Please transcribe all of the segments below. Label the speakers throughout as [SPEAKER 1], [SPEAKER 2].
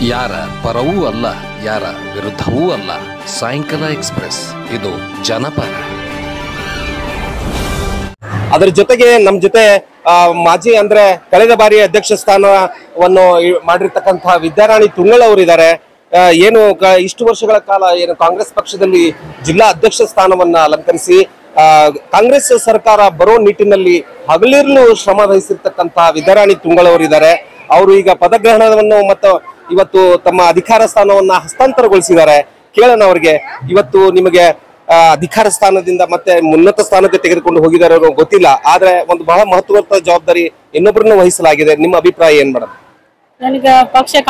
[SPEAKER 1] ಯಾರ ಪರವೂ ಅಲ್ಲ, ಯಾರ ವಿರುದ್ಧವೂ ಅಲ್ಲ. ಸಾಯಂಕಾಲ ಎಕ್ಸ್‌ಪ್ರೆಸ್, ಇದು ಜನಪರ.
[SPEAKER 2] ಅದರ ಜೊತೆಗೆ ನಮ್ಮ ಜೊತೆ ಮಾಜಿ ಅಂದ್ರೆ ಕಳೆದ ಬಾರಿ ಅಧ್ಯಕ್ಷ ಸ್ಥಾನವನ್ನು ಮಾಡಿರ್ತಕ್ಕಂತಹ ವಿದ್ಯಾರಾಣಿ ತುಂಗಳ ಅವರಿದ್ದಾರೆ. ಏನು ಇಷ್ಟು ವರ್ಷಗಳ ಕಾಲ ಏನು ಕಾಂಗ್ರೆಸ್ ಪಕ್ಷದಲ್ಲಿ ಜಿಲ್ಲಾ ಅಧ್ಯಕ್ಷ ಸ್ಥಾನವನ್ನ ಅಲಂಕರಿಸಿ ಕಾಂಗ್ರೆಸ್ ಸರ್ಕಾರ ಬರೋ ನಿಟ್ಟಿನಲ್ಲಿ ಹಗಲಿರುಳು ಶ್ರಮ ವಹಿಸಿರ್ತಕ್ಕಂತಹ ವಿದ್ಯಾರಾಣಿ ತುಂಗಳವರಿದ್ದಾರೆ. ಅವರು ಈಗ ಪದಗ್ರಹಣವನ್ನು ಮತ್ತು ಇವತ್ತು ತಮ್ಮ ಅಧಿಕಾರ ಸ್ಥಾನವನ್ನ ಹಸ್ತಾಂತರಗೊಳಿಸಿದ್ದಾರೆ. ಕೇಳೋಣ ಅವರಿಗೆ, ಇವತ್ತು ನಿಮಗೆ ಅಧಿಕಾರ ಸ್ಥಾನದಿಂದ ಮತ್ತೆ ಉನ್ನತ ಸ್ಥಾನಕ್ಕೆ ತೆಗೆದುಕೊಂಡು ಹೋಗಿದ್ದಾರೆ ಗೊತ್ತಿಲ್ಲ, ಆದ್ರೆ ಒಂದು ಬಹಳ ಮಹತ್ವದ ಜವಾಬ್ದಾರಿ ಇನ್ನೊಬ್ಬರನ್ನು ವಹಿಸಲಾಗಿದೆ. ನಿಮ್ಮ ಅಭಿಪ್ರಾಯ ಏನ್ ಮೇಡಮ್?
[SPEAKER 3] ನನಗೆ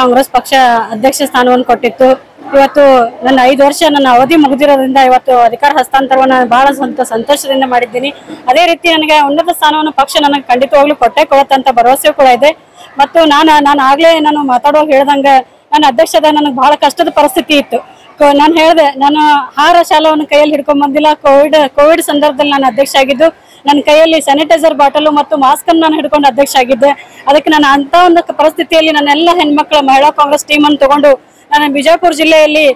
[SPEAKER 3] ಕಾಂಗ್ರೆಸ್ ಪಕ್ಷ ಅಧ್ಯಕ್ಷ ಸ್ಥಾನವನ್ನು ಕೊಟ್ಟಿತ್ತು. ಇವತ್ತು ನನ್ನ 5 ವರ್ಷ ನನ್ನ ಅವಧಿ ಮುಗಿದಿರೋದ್ರಿಂದ ಇವತ್ತು ಅಧಿಕಾರ ಹಸ್ತಾಂತರವನ್ನು ಬಹಳ ಸಂತೋಷದಿಂದ ಮಾಡಿದ್ದೀನಿ. ಅದೇ ರೀತಿ ನನಗೆ ಉನ್ನತ ಸ್ಥಾನವನ್ನು ಪಕ್ಷ ನನಗೆ ಖಂಡಿತವಾಗ್ಲೂ ಕೊಟ್ಟೆ ಕೊಡುತ್ತಂತ ಭರವಸೆ ಕೂಡ ಇದೆ. ಮತ್ತು ನಾನು ಆಗ್ಲೇ ನಾನು ಮಾತಾಡುವಾಗ ಹೇಳ್ದಂಗೆ ನನ್ನ ಅಧ್ಯಕ್ಷದ ನನಗೆ ಬಹಳ ಕಷ್ಟದ ಪರಿಸ್ಥಿತಿ ಇತ್ತು. ನಾನು ಹೇಳಿದೆ, ನಾನು ಆಹಾರ ಶಾಲೆಯನ್ನು ಕೈಯಲ್ಲಿ ಹಿಡ್ಕೊಂಡ್ ಬಂದಿಲ್ಲ. ಕೋವಿಡ್ ಸಂದರ್ಭದಲ್ಲಿ ನಾನು ಅಧ್ಯಕ್ಷ ಆಗಿದ್ದು. ನನ್ನ ಕೈಯಲ್ಲಿ ಸ್ಯಾನಿಟೈಸರ್ ಬಾಟಲು ಮತ್ತು ಮಾಸ್ಕ್ ಅನ್ನು ನಾನು ಹಿಡ್ಕೊಂಡು ಅಧ್ಯಕ್ಷ ಆಗಿದ್ದೆ. ಅದಕ್ಕೆ ನಾನು ಅಂತ ಒಂದು ಪರಿಸ್ಥಿತಿಯಲ್ಲಿ ನನ್ನೆಲ್ಲ ಹೆಣ್ಮಕ್ಳ ಮಹಿಳಾ ಕಾಂಗ್ರೆಸ್ ಟೀಮ್ ಅನ್ನು ತಗೊಂಡು ನಾನು ಬಿಜಾಪುರ ಜಿಲ್ಲೆಯಲ್ಲಿ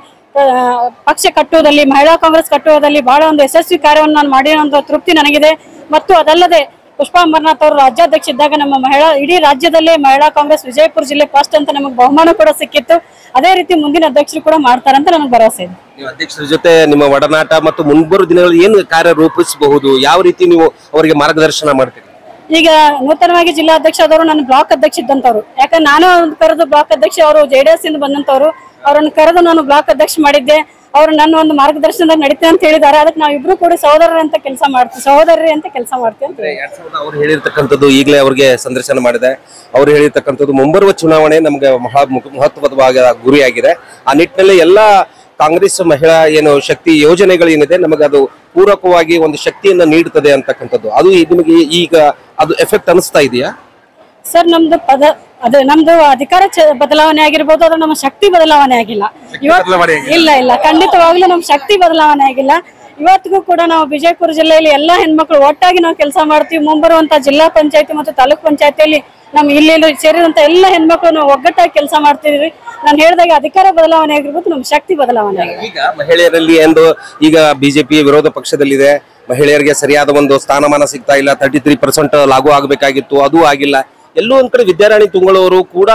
[SPEAKER 3] ಪಕ್ಷ ಕಟ್ಟುವುದಲ್ಲಿ, ಮಹಿಳಾ ಕಾಂಗ್ರೆಸ್ ಕಟ್ಟುವುದಲ್ಲಿ ಬಹಳ ಒಂದು ಯಶಸ್ವಿ ಕಾರ್ಯವನ್ನು ನಾನು ಮಾಡಿರೋ ತೃಪ್ತಿ ನನಗಿದೆ. ಮತ್ತು ಅದಲ್ಲದೆ ಪುಷ್ಪಾ ಅಮರನಾಥ್ ಅವರು ರಾಜ್ಯಾಧ್ಯಕ್ಷ ಇದ್ದಾಗ ನಮ್ಮ ಇಡೀ ರಾಜ್ಯದಲ್ಲೇ ಮಹಿಳಾ ಕಾಂಗ್ರೆಸ್ ವಿಜಯಪುರ ಜಿಲ್ಲೆ ಫಸ್ಟ್ ಅಂತ ನಮಗೆ ಬಹುಮಾನ ಕೂಡ ಸಿಕ್ಕಿತ್ತು. ಅದೇ ರೀತಿ ಮುಂದಿನ ಅಧ್ಯಕ್ಷರು ಕೂಡ ಮಾಡ್ತಾರಂತ ನನಗೆ ಭರವಸೆ ಇದೆ.
[SPEAKER 2] ನೀವು ಅಧ್ಯಕ್ಷರ ಜೊತೆ ನಿಮ್ಮ ಒಡನಾಟ ಮತ್ತು ಮುಂಬರುವ ದಿನಗಳಲ್ಲಿ ಏನು ಕಾರ್ಯ ರೂಪಿಸಬಹುದು, ಯಾವ ರೀತಿ ನೀವು ಅವರಿಗೆ ಮಾರ್ಗದರ್ಶನ ಮಾಡ್ತೀರಿ?
[SPEAKER 3] ಈಗ ನೂತನವಾಗಿ ಜಿಲ್ಲಾ ಅಧ್ಯಕ್ಷ ಆದವರು ನಾನು ಬ್ಲಾಕ್ ಅಧ್ಯಕ್ಷ ಇದ್ದಂತವ್ರು. ಯಾಕಂದ್ರೆ ನಾನು ಕರೆದು ಬ್ಲಾಕ್ ಅಧ್ಯಕ್ಷ, ಅವರು JDS ಇಂದ ಬಂದಂತವ್ರು, ಅವರನ್ನು ಕರೆದು ನಾನು ಬ್ಲಾಕ್ ಅಧ್ಯಕ್ಷ ಮಾಡಿದ್ದೆ. ಅವರು ನನ್ನ ಒಂದು ಮಾರ್ಗದರ್ಶನದಲ್ಲಿ ನಡೀತೇವೆ ಅಂತ ಹೇಳಿದ್ದಾರೆ. ಅದಕ್ಕೆ ನಾವು ಇಬ್ರು ಕೂಡ ಸಹೋದರರಿ ಅಂತ ಕೆಲಸ ಮಾಡ್ತೀವಿ.
[SPEAKER 2] ಅವ್ರು ಹೇಳಿರ್ತಕ್ಕಂಥದ್ದು ಈಗಲೇ ಅವ್ರಿಗೆ ಸಂದರ್ಶನ ಮಾಡಿದೆ. ಅವ್ರು ಹೇಳಿರ್ತಕ್ಕಂಥದ್ದು ಮುಂಬರುವ ಚುನಾವಣೆ ನಮ್ಗೆ ಮಹತ್ವದ ಗುರಿಯಾಗಿದೆ. ಆ ನಿಟ್ಟಿನಲ್ಲಿ ಎಲ್ಲಾ ಕಾಂಗ್ರೆಸ್ ಮಹಿಳಾ ಏನು ಶಕ್ತಿ ಯೋಜನೆಗಳೇನಿದೆ ನಮಗೆ ಅದು ಪೂರಕವಾಗಿ ಒಂದು ಶಕ್ತಿಯನ್ನ ನೀಡುತ್ತದೆ ಅಂತಕ್ಕಂಥದ್ದು, ಅದು ನಿಮಗೆ ಈಗ ಅದು ಎಫೆಕ್ಟ್ ಅನಿಸ್ತಾ ಇದೆಯಾ
[SPEAKER 3] ಸರ್? ನಮ್ದು ಅಧಿಕಾರ ಬದಲಾವಣೆ ಆಗಿರ್ಬೋದು, ಅದು ನಮ್ಮ ಶಕ್ತಿ ಬದಲಾವಣೆ ಆಗಿಲ್ಲ. ಇಲ್ಲ, ಖಂಡಿತವಾಗ್ಲೂ ನಮ್ಮ ಶಕ್ತಿ ಬದಲಾವಣೆ ಆಗಿಲ್ಲ. ಇವತ್ತಿಗೂ ಕೂಡ ನಾವು ವಿಜಯಪುರ ಜಿಲ್ಲೆಯಲ್ಲಿ ಎಲ್ಲಾ ಹೆಣ್ಮಕ್ಳು ಒಟ್ಟಾಗಿ ನಾವು ಕೆಲಸ ಮಾಡ್ತೀವಿ. ಮುಂಬರುವಂತ ಜಿಲ್ಲಾ ಪಂಚಾಯತಿ ಮತ್ತು ತಾಲೂಕ್ ಪಂಚಾಯತಿಯಲ್ಲಿ ನಮ್ಮ ಇಲ್ಲಿ ಸೇರಿದಂತ ಎಲ್ಲ ಹೆಣ್ಮಕ್ಳು ನಾವು ಒಗ್ಗಟ್ಟಾಗಿ ಕೆಲಸ ಮಾಡ್ತಿದ್ವಿ. ನಾನು ಹೇಳಿದಾಗ ಅಧಿಕಾರ ಬದಲಾವಣೆ ಆಗಿರ್ಬೋದು, ನಮ್ಮ ಶಕ್ತಿ ಬದಲಾವಣೆ ಆಗಿದೆ.
[SPEAKER 2] ಈಗ ಮಹಿಳೆಯರಲ್ಲಿ ಈಗ ಬಿಜೆಪಿ ವಿರೋಧ ಪಕ್ಷದಲ್ಲಿದೆ, ಮಹಿಳೆಯರಿಗೆ ಸರಿಯಾದ ಒಂದು ಸ್ಥಾನಮಾನ ಸಿಗ್ತಾ ಇಲ್ಲ. 33% ಲಾಗೂ ಆಗಬೇಕಾಗಿತ್ತು, ಅದು ಆಗಿಲ್ಲ. ಎಲ್ಲೋ ಒಂದ್ ಕಡೆ ವಿದ್ಯಾರಾಣಿ ತುಂಗಳವರು ಕೂಡ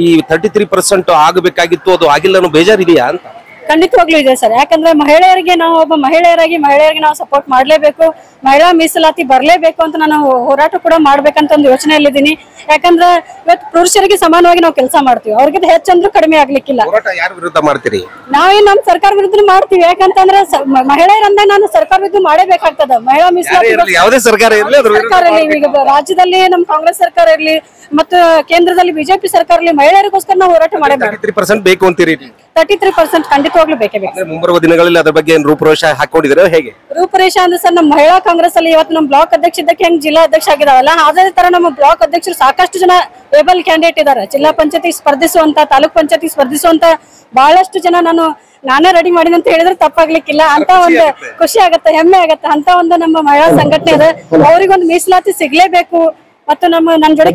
[SPEAKER 2] ಈ 33% ಆಗಬೇಕಾಗಿತ್ತು, ಅದು ಆಗಿಲ್ಲ ಅನ್ನೋ ಬೇಜಾರಿದೆಯಾ ಅಂತ?
[SPEAKER 3] ಖಂಡಿತವಾಗ್ಲೂ ಇದೆ ಸರ್. ಯಾಕಂದ್ರೆ ಮಹಿಳೆಯರಿಗೆ ನಾವು ಒಬ್ಬ ಮಹಿಳೆಯರಿಗೆ ನಾವು ಸಪೋರ್ಟ್ ಮಾಡ್ಲೇಬೇಕು, ಮಹಿಳಾ ಮೀಸಲಾತಿ ಬರ್ಲೇಬೇಕು ಅಂತ ನಾನು ಹೋರಾಟ ಕೂಡ ಮಾಡ್ಬೇಕಂತ ಒಂದು ಯೋಚನೆಯಲ್ಲಿದ್ದೀನಿ. ಯಾಕಂದ್ರೆ ಇವತ್ತು ಪುರುಷರಿಗೆ ಸಮಾನವಾಗಿ ನಾವು ಕೆಲಸ ಮಾಡ್ತೀವಿ, ಅವ್ರಿಗೆ ಹೆಚ್ಚಂದ್ರೂ ಕಡಿಮೆ ಆಗ್ಲಿಕ್ಕಿಲ್ಲ.
[SPEAKER 2] ಯಾರ ವಿರುದ್ಧ ಮಾಡ್ತೀರಿ?
[SPEAKER 3] ನಾವೇನ್ ನಮ್ಮ ಸರ್ಕಾರ ವಿರುದ್ಧ ಮಾಡ್ತೀವಿ. ಯಾಕಂತಂದ್ರೆ ಮಹಿಳೆಯರಂದ ನಾನು ಸರ್ಕಾರ ವಿರುದ್ಧ ಮಾಡಬೇಕಾಗ್ತದ. ಮಹಿಳಾ ಮೀಸಲಾತಿ
[SPEAKER 2] ಯಾವುದೇ ಸರ್ಕಾರ
[SPEAKER 3] ಇರಲಿ, ಈಗ ರಾಜ್ಯದಲ್ಲಿ ನಮ್ಮ ಕಾಂಗ್ರೆಸ್ ಸರ್ಕಾರ ಇರಲಿ ಮತ್ತು ಕೇಂದ್ರದಲ್ಲಿ ಬಿಜೆಪಿ ಸರ್ಕಾರ ಇರಲಿ, ಮಹಿಳೆಯರಿಗೋಸ್ಕರ ನಾವು ಹೋರಾಟ ಮಾಡಬೇಕು.
[SPEAKER 2] 33% ಬೇಕು ಅಂತೀರಿ?
[SPEAKER 3] 33% ಖಂಡಿತವಾಗ್ಲೂ ಬೇಕೇ ಬೇಕು.
[SPEAKER 2] ಮುಂಬರುವ ದಿನಗಳಲ್ಲಿ ಅದ್ರ ಬಗ್ಗೆ ರೂಪುರೇಷ ಹಾಕೊಂಡಿದ್ರೆ ಹೇಗೆ?
[SPEAKER 3] ರೂಪುರೇಷ ಅಂದ್ರೆ ಸರ್, ನಮ್ಮ ಮಹಿಳಾ ಕಾಂಗ್ರೆಸ್ ಅಲ್ಲಿ ಇವತ್ತು ನಮ್ಮ ಬ್ಲಾಕ್ ಅಧ್ಯಕ್ಷ ಇದ್ದಕ್ಕೆ ಹೆಂಗ್ ಜಿಲ್ಲಾ ಅಧ್ಯಕ್ಷ ಆಗಿದಾವಲ್ಲ, ಅದೇ ತರ ನಮ್ಮ ಬ್ಲಾಕ್ ಅಧ್ಯಕ್ಷರು ಸಾಕಷ್ಟು ಜನ ವೇಬಲ್ ಕ್ಯಾಂಡಿಡೇಟ್ ಇದ್ದಾರೆ. ಜಿಲ್ಲಾ ಪಂಚಾಯತಿ ಸ್ಪರ್ಧಿಸುವಂತ, ತಾಲೂಕ್ ಪಂಚಾಯತಿ ಸ್ಪರ್ಧಿಸುವಂತ ಬಹಳಷ್ಟು ಜನ ನಾನೇ ರೆಡಿ ಮಾಡಿದ ಅಂತ ಹೇಳಿದ್ರೆ ತಪ್ಪಾಗ್ಲಿಕ್ಕಿಲ್ಲ. ಅಂತ ಒಂದು ಖುಷಿ ಆಗತ್ತೆ, ಹೆಮ್ಮೆ ಆಗತ್ತೆ. ಅಂತ ಒಂದು ನಮ್ಮ ಮಹಿಳಾ ಸಂಘಟನೆ ಇದೆ, ಅವ್ರಿಗೊಂದು ಮೀಸಲಾತಿ ಸಿಗ್ಲೇಬೇಕು. ಮತ್ತು ನನ್ನ ಜೋಡಿ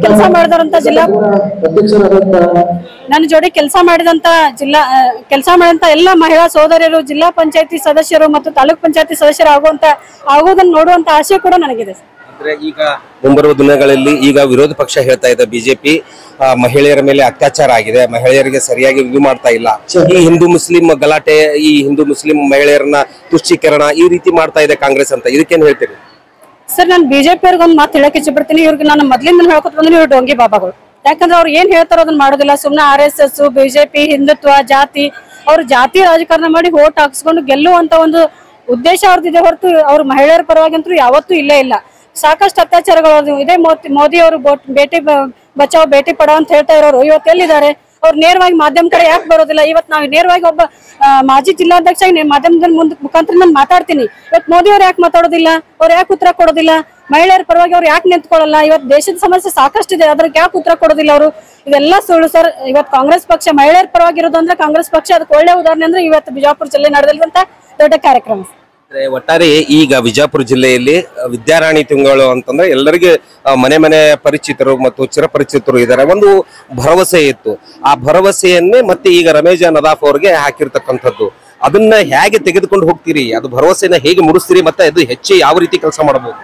[SPEAKER 3] ಕೆಲಸ ಮಾಡಿದಂತ ಎಲ್ಲ ಮಹಿಳಾ ಸೋದರಿಯರು, ಜಿಲ್ಲಾ ಪಂಚಾಯತಿ ಸದಸ್ಯರು ಮತ್ತು ತಾಲೂಕ್ ಪಂಚಾಯತಿ ಸದಸ್ಯರು ಆಗೋದನ್ನ ನೋಡುವಂತ ಆಸೆ ಕೂಡ ನನಗಿದೆ.
[SPEAKER 2] ಅಂದ್ರೆ ಈಗ ಮುಂಬರುವ ದಿನಗಳಲ್ಲಿ ಈಗ ವಿರೋಧ ಪಕ್ಷ ಹೇಳ್ತಾ ಇದೆ, ಬಿಜೆಪಿ ಮಹಿಳೆಯರ ಮೇಲೆ ಅತ್ಯಾಚಾರ ಆಗಿದೆ, ಮಹಿಳೆಯರಿಗೆ ಸರಿಯಾಗಿ ಇದು ಮಾಡ್ತಾ ಇಲ್ಲ, ಈ ಹಿಂದೂ ಮುಸ್ಲಿಂ ಗಲಾಟೆ, ಈ ಹಿಂದೂ ಮುಸ್ಲಿಂ ಮಹಿಳೆಯರನ್ನ ತುಷ್ಟೀಕರಣ ಈ ರೀತಿ ಮಾಡ್ತಾ ಇದೆ ಕಾಂಗ್ರೆಸ್ ಅಂತ, ಇದಕ್ಕೇನ್ ಹೇಳ್ತೀರಿ?
[SPEAKER 3] ಸರ್, ನಾನು ಬಿಜೆಪಿ ಅವ್ರಿಗೆ ಒಂದು ಮಾತು ಹೇಳಕ್ ಇಷ್ಟ ಪಡ್ತೀನಿ. ಇವ್ರಿಗೆ ನಾನು ಮೊದ್ಲಿಂದ ಹೇಳ್ಕೊತ ಬಂದ್ರೆ ಇವ್ರು ಡೊಂಗಿ ಬಾಬಾಗಳು. ಯಾಕಂದ್ರೆ ಅವ್ರು ಏನ್ ಹೇಳ್ತಾರೋ ಅದನ್ನ ಮಾಡೋದಿಲ್ಲ. ಸುಮ್ನೆ RSS, ಬಿಜೆಪಿ, ಹಿಂದುತ್ವ, ಜಾತಿ, ಅವ್ರು ಜಾತಿ ರಾಜಕಾರಣ ಮಾಡಿ ಓಟ್ ಹಾಕ್ಸ್ಕೊಂಡು ಗೆಲ್ಲುವಂತ ಒಂದು ಉದ್ದೇಶ ಅವ್ರದ್ದಿದೆ ಹೊರತು ಅವ್ರು ಮಹಿಳೆಯರ ಪರವಾಗಿ ಅಂತೂ ಯಾವತ್ತೂ ಇಲ್ಲೇ ಇಲ್ಲ. ಸಾಕಷ್ಟು ಅತ್ಯಾಚಾರಗಳು ಇದೆ. ಮೋದಿ ಅವರು ಬೇಟಿ ಬಚಾವ್ ಬೇಟಿ ಪಡಾವ್ ಅಂತ ಹೇಳ್ತಾ ಇರೋರು ಇವತ್ತು ಎಲ್ಲಿದ್ದಾರೆ? ಅವ್ರು ನೇರವಾಗಿ ಮಾಧ್ಯಮ ಕಡೆ ಯಾಕೆ ಬರೋದಿಲ್ಲ? ಇವತ್ತು ನಾವು ನೇರವಾಗಿ ಒಬ್ಬ ಮಾಜಿ ಜಿಲ್ಲಾಧ್ಯಕ್ಷ ಮಾಧ್ಯಮದ ಮುಖಾಂತರ ನಾನು ಮಾತಾಡ್ತೀನಿ. ಇವತ್ತು ಮೋದಿ ಅವ್ರು ಯಾಕೆ ಮಾತಾಡೋದಿಲ್ಲ? ಅವ್ರು ಯಾಕೆ ಉತ್ತರ ಕೊಡೋದಿಲ್ಲ? ಮಹಿಳೆಯರ ಪರವಾಗಿ ಅವ್ರು ಯಾಕೆ ನಿಂತ್ಕೊಳ್ಳಲ್ಲ? ಇವತ್ತು ದೇಶದ ಸಮಸ್ಯೆ ಸಾಕಷ್ಟು ಇದೆ, ಅದ್ರಿಗೆ ಯಾಕೆ ಉತ್ತರ ಕೊಡೋದಿಲ್ಲ ಅವರು? ಇದೆಲ್ಲ ಸುಳ್ಳು ಸರ್. ಇವತ್ತು ಕಾಂಗ್ರೆಸ್ ಪಕ್ಷ ಮಹಿಳೆಯರ ಪರವಾಗಿರೋದು ಅಂದ್ರೆ ಕಾಂಗ್ರೆಸ್ ಪಕ್ಷ ಅದಕ್ಕೆ ಒಳ್ಳೆ ಉದಾಹರಣೆ ಅಂದ್ರೆ ಇವತ್ತು ಬಿಜಾಪುರ ಜಿಲ್ಲೆ ನಡೆದಿರುವಂತ ದೊಡ್ಡ ಕಾರ್ಯಕ್ರಮ.
[SPEAKER 2] ಒಟ್ಟಾರೆ ಈಗ ವಿಜಯಪುರ ಜಿಲ್ಲೆಯಲ್ಲಿ ವಿದ್ಯಾರಾಣಿ ತುಂಗಳು ಅಂತಂದ್ರೆ ಎಲ್ಲರಿಗೆ ಮನೆ ಮನೆ ಪರಿಚಿತರು ಮತ್ತು ಚಿರಪರಿಚಿತರು ಇದ್ದಾರೆ. ಒಂದು ಭರವಸೆ ಇತ್ತು, ಆ ಭರವಸೆಯನ್ನೇ ಮತ್ತೆ ಈಗ ರಮೇಶ್ ನದಾಫ್ ಅವ್ರಿಗೆ ಹಾಕಿರ್ತಕ್ಕಂಥದ್ದು. ಅದನ್ನ ಹೇಗೆ ತೆಗೆದುಕೊಂಡು ಹೋಗ್ತೀರಿ? ಅದು ಭರವಸೆನ ಹೇಗೆ ಮೂಡಿಸ್ತೀರಿ? ಮತ್ತೆ ಅದು ಹೆಚ್ಚು ಯಾವ ರೀತಿ ಕೆಲಸ ಮಾಡಬಹುದು?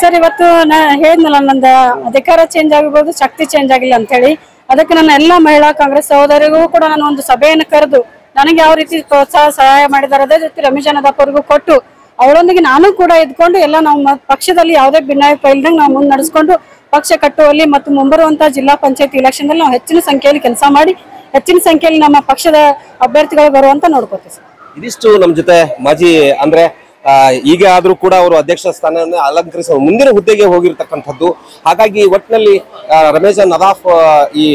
[SPEAKER 3] ಸರ್, ಇವತ್ತು ನಾ ಹೇಳಿದ್ನಲ್ಲ, ನಂದು ಅಧಿಕಾರ ಚೇಂಜ್ ಆಗಿರ್ಬೋದು, ಶಕ್ತಿ ಚೇಂಜ್ ಆಗಿಲ್ಲ ಅಂತ ಹೇಳಿ. ಅದಕ್ಕೆ ನನ್ನ ಎಲ್ಲ ಮಹಿಳಾ ಕಾಂಗ್ರೆಸ್ ಸಹೋದರಿಗೂ ಕೂಡ ನಾನು ಒಂದು ಸಭೆಯನ್ನು ಕರೆದು ನನಗೆ ಯಾವ ರೀತಿ ಪ್ರೋತ್ಸಾಹ ಸಹಾಯ ಮಾಡಿದ್ದಾರೆ ಅದೇ ರೀತಿ ರಮೇಶ್ ನದಾಫ್ ಅವ್ರಿಗೂ ಕೊಟ್ಟು ಅವಳೊಂದಿಗೆ ನಾನು ಕೂಡ ಇದ್ಕೊಂಡು ಎಲ್ಲ ನಾವು ಪಕ್ಷದಲ್ಲಿ ಯಾವುದೇ ಭಿನ್ನಾಭಿಪ್ರಾಯ ಇಲ್ದಂಗೆ ನಾವು ಮುಂದೆ ನಡೆಸ್ಕೊಂಡು ಪಕ್ಷ ಕಟ್ಟುವಲ್ಲಿ ಮತ್ತು ಮುಂಬರುವಂತಹ ಜಿಲ್ಲಾ ಪಂಚಾಯತ್ ಇಲೆಕ್ಷನ್ ನಲ್ಲಿ ನಾವು ಹೆಚ್ಚಿನ ಸಂಖ್ಯೆಯಲ್ಲಿ ಕೆಲಸ ಮಾಡಿ ಹೆಚ್ಚಿನ ಸಂಖ್ಯೆಯಲ್ಲಿ ನಮ್ಮ ಪಕ್ಷದ ಅಭ್ಯರ್ಥಿಗಳು ಬರುವಂತ ನೋಡ್ಕೋತೀವಿ ಸರ್.
[SPEAKER 2] ಇದಿಷ್ಟು ನಮ್ಮ ಜೊತೆ ಮಾಜಿ ಅಂದ್ರೆ ಈಗ ಆದ್ರೂ ಕೂಡ ಅವರು ಅಧ್ಯಕ್ಷ ಸ್ಥಾನವನ್ನು ಅಲಂಕರಿಸುವ ಮುಂದಿನ ಹುದ್ದೆಗೆ ಹೋಗಿರ್ತಕ್ಕಂಥದ್ದು. ಹಾಗಾಗಿ ಒಟ್ಟಿನಲ್ಲಿ ರಮೇಶ್ ನದಾಫ್ ಈ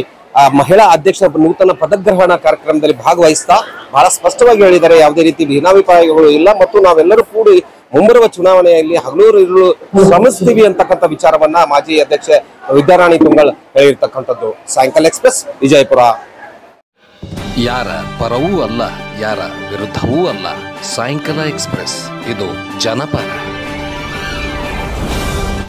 [SPEAKER 2] ಮಹಿಳಾ ಅಧ್ಯಕ್ಷ ನೂತನ ಪದಗ್ರಹಣ ಕಾರ್ಯಕ್ರಮದಲ್ಲಿ ಭಾಗವಹಿಸ್ತಾ ಬಹಳ ಸ್ಪಷ್ಟವಾಗಿ ಹೇಳಿದ್ದಾರೆ, ಯಾವುದೇ ರೀತಿ ಭಿನ್ನಾಭಿಪ್ರಾಯಗಳು ಇಲ್ಲ ಮತ್ತು ನಾವೆಲ್ಲರೂ ಕೂಡಿ ಮುಂಬರುವ ಚುನಾವಣೆಯಲ್ಲಿ ಹಗಲೂರು ಇರುಳು ಶ್ರಮಿಸ್ತೀವಿ ಅಂತಕ್ಕಂಥ ವಿಚಾರವನ್ನ ಮಾಜಿ ಅಧ್ಯಕ್ಷೆ ವಿದ್ಯಾರಾಣಿ ತುಂಗಳ್ ಹೇಳಿರ್ತಕ್ಕಂಥದ್ದು. ಸಾಯಂಕಾಲ ಎಕ್ಸ್ಪ್ರೆಸ್, ವಿಜಯಪುರ.
[SPEAKER 1] ಯಾರ ಪರವೂ ಅಲ್ಲ, ಯಾರ ವಿರುದ್ಧವೂ ಅಲ್ಲ. ಸಾಯಂಕಾಲ ಎಕ್ಸ್ಪ್ರೆಸ್, ಇದು ಜನಪರ.